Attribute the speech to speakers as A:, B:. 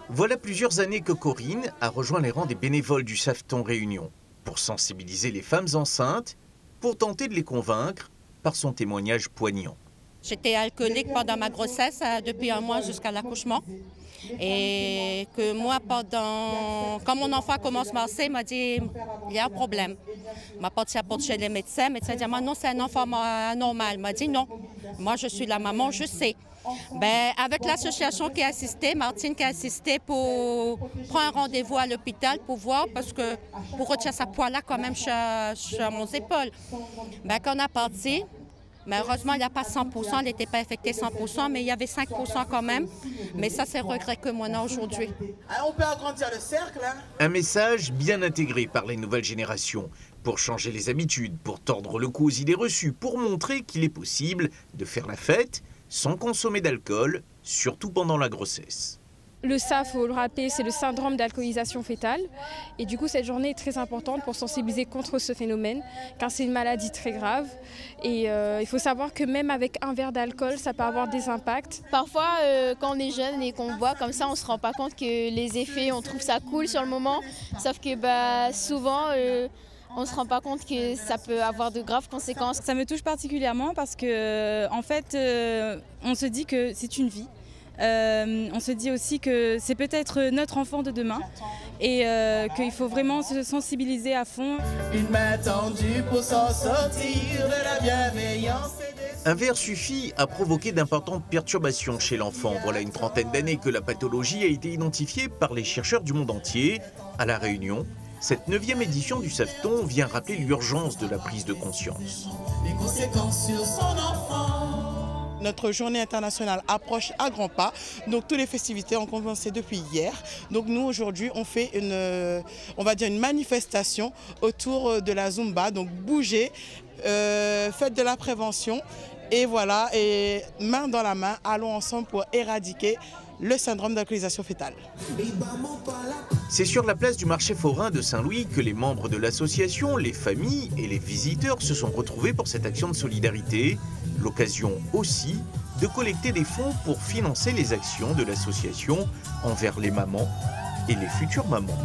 A: Voilà plusieurs années que Corinne a rejoint les rangs des bénévoles du Safeton Réunion pour sensibiliser les femmes enceintes, pour tenter de les convaincre par son témoignage poignant.
B: J'étais alcoolique pendant ma grossesse, depuis un mois jusqu'à l'accouchement. Et que moi, quand mon enfant commence à marcher, il m'a dit il y a un problème. Il m'a porté chez les médecins. Le médecin a dit non, c'est un enfant normal. Il m'a dit non, moi je suis la maman, je sais. Avec l'association qui a assisté, Martine qui a assisté pour prendre un rendez-vous à l'hôpital pour voir, parce que pour retirer sa poids-là quand même sur mon épaule. Quand on a parti, heureusement, il n'y a pas 100%, elle n'était pas affectée 100%, mais il y avait 5% quand même. Mais ça, c'est le regret que moi, on a aujourd'hui.
C: On peut agrandir le cercle.
A: Un message bien intégré par les nouvelles générations, pour changer les habitudes, pour tordre le cou aux idées reçues, pour montrer qu'il est possible de faire la fête sans consommer d'alcool, surtout pendant la grossesse.
D: Le SAF, il faut le rappeler, c'est le syndrome d'alcoolisation fœtale. Et du coup, cette journée est très importante pour sensibiliser contre ce phénomène, car c'est une maladie très grave. Et il faut savoir que même avec un verre d'alcool, ça peut avoir des impacts.
E: Parfois, quand on est jeune et qu'on boit comme ça, on ne se rend pas compte que les effets, on trouve ça cool sur le moment. Sauf que souvent, on ne se rend pas compte que ça peut avoir de graves conséquences.
F: Ça me touche particulièrement parce que, en fait, on se dit que c'est une vie. On se dit aussi que c'est peut-être notre enfant de demain et qu'il faut vraiment se sensibiliser à fond.
C: Une main tendue pour s'en sortir de la bienveillance.
A: Un verre suffit à provoquer d'importantes perturbations chez l'enfant. Voilà une trentaine d'années que la pathologie a été identifiée par les chercheurs du monde entier. À La Réunion, cette 9e édition du Safeton vient rappeler l'urgence de la prise de conscience.
C: Les conséquences sur son enfant. Notre journée internationale approche à grands pas, donc toutes les festivités ont commencé depuis hier. Donc nous aujourd'hui on fait une manifestation autour de la Zumba, donc bouger, faites de la prévention et voilà, et main dans la main, allons ensemble pour éradiquer le syndrome d'alcoolisation fœtale.
A: C'est sur la place du marché forain de Saint-Louis que les membres de l'association, les familles et les visiteurs se sont retrouvés pour cette action de solidarité. L'occasion aussi de collecter des fonds pour financer les actions de l'association envers les mamans et les futures mamans.